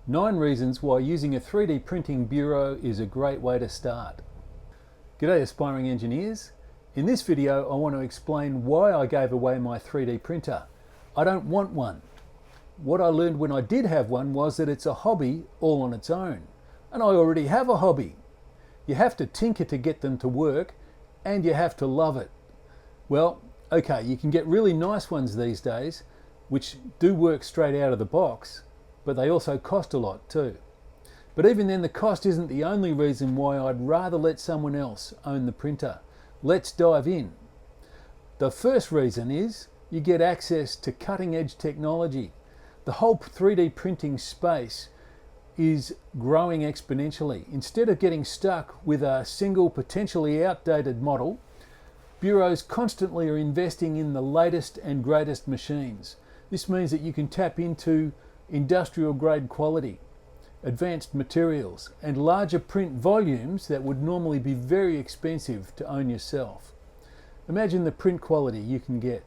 9 reasons why using a 3D printing bureau is a great way to start. G'day aspiring engineers. In this video I want to explain why I gave away my 3D printer. I don't want one. What I learned when I did have one was that it's a hobby all on its own. And I already have a hobby. You have to tinker to get them to work, and you have to love it. Well, okay, you can get really nice ones these days, which do work straight out of the box, but they also cost a lot too. But even then, the cost isn't the only reason why I'd rather let someone else own the printer. Let's dive in. The first reason is you get access to cutting-edge technology. The whole 3D printing space is growing exponentially. Instead of getting stuck with a single, potentially outdated model, bureaus constantly are investing in the latest and greatest machines. This means that you can tap into industrial grade quality, advanced materials, and larger print volumes that would normally be very expensive to own yourself. Imagine the print quality you can get.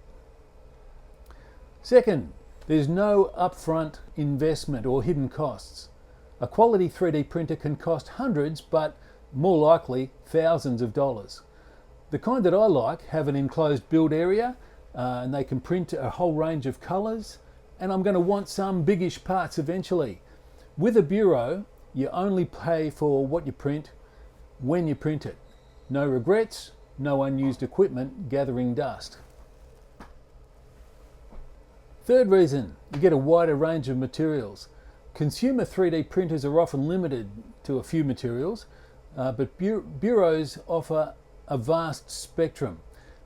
Second, there's no upfront investment or hidden costs. A quality 3D printer can cost hundreds, but more likely thousands of dollars. The kind that I like have an enclosed build area, and they can print a whole range of colours, and I'm going to want some biggish parts eventually. With a bureau, you only pay for what you print when you print it. No regrets, no unused equipment gathering dust. Third reason, you get a wider range of materials. Consumer 3D printers are often limited to a few materials, but bureaus offer a vast spectrum.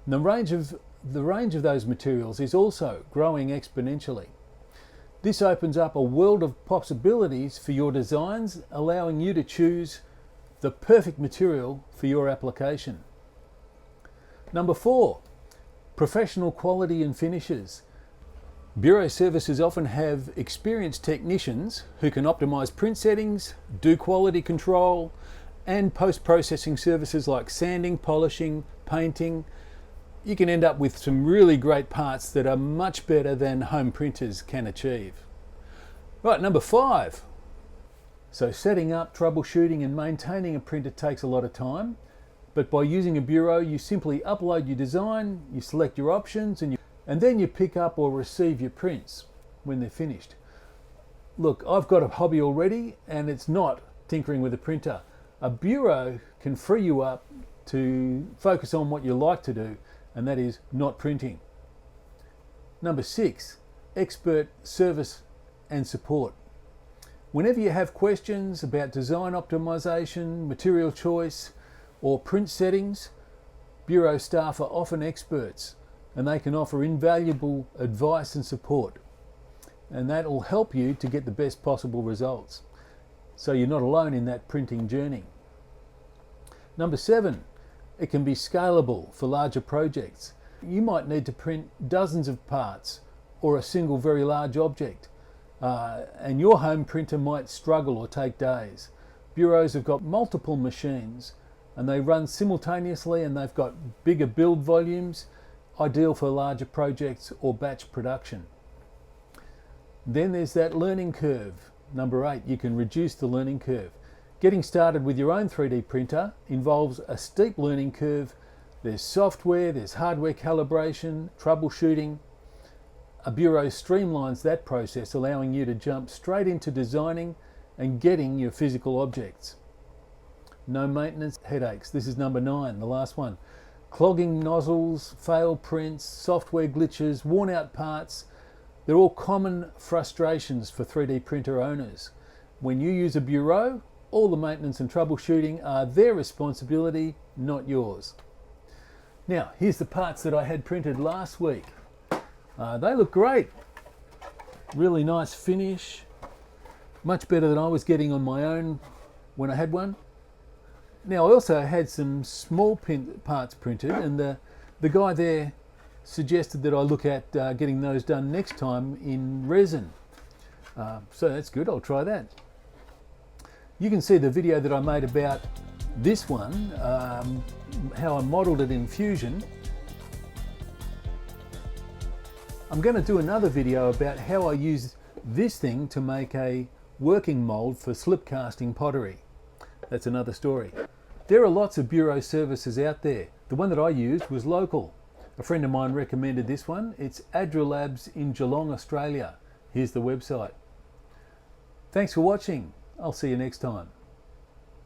And the range of those materials is also growing exponentially. This opens up a world of possibilities for your designs, allowing you to choose the perfect material for your application. Number 4, professional quality and finishes. Bureau services often have experienced technicians who can optimize print settings, do quality control, and post-processing services like sanding, polishing, painting. You can end up with some really great parts that are much better than home printers can achieve. Right, number 5. So setting up, troubleshooting and maintaining a printer takes a lot of time, but by using a bureau you simply upload your design, you select your options, and then you pick up or receive your prints when they're finished. Look, I've got a hobby already, and it's not tinkering with a printer. A bureau can free you up to focus on what you like to do, and that is not printing. Number 6, expert service and support. Whenever you have questions about design optimization, material choice, or print settings, bureau staff are often experts, and they can offer invaluable advice and support. And that will help you to get the best possible results. So you're not alone in that printing journey. Number 7, it can be scalable for larger projects. You might need to print dozens of parts or a single very large object, and your home printer might struggle or take days. Bureaus have got multiple machines and they run simultaneously, and they've got bigger build volumes, ideal for larger projects or batch production. Then there's that learning curve. Number 8, you can reduce the learning curve. Getting started with your own 3D printer involves a steep learning curve. There's software, there's hardware calibration, troubleshooting. A bureau streamlines that process, allowing you to jump straight into designing and getting your physical objects. No maintenance headaches. This is number 9, the last one. Clogging nozzles, failed prints, software glitches, worn out parts. They're all common frustrations for 3D printer owners. When you use a bureau, all the maintenance and troubleshooting are their responsibility, not yours. Now, here's the parts that I had printed last week. They look great. Really nice finish. Much better than I was getting on my own when I had one. Now, I also had some small parts printed, and the guy there suggested that I look at getting those done next time in resin. So that's good, I'll try that. You can see the video that I made about this one, how I modelled it in Fusion. I'm going to do another video about how I use this thing to make a working mould for slip casting pottery. That's another story. There are lots of bureau services out there. The one that I used was local. A friend of mine recommended this one. It's Adra Labs in Geelong, Australia. Here's the website. Thanks for watching. I'll see you next time.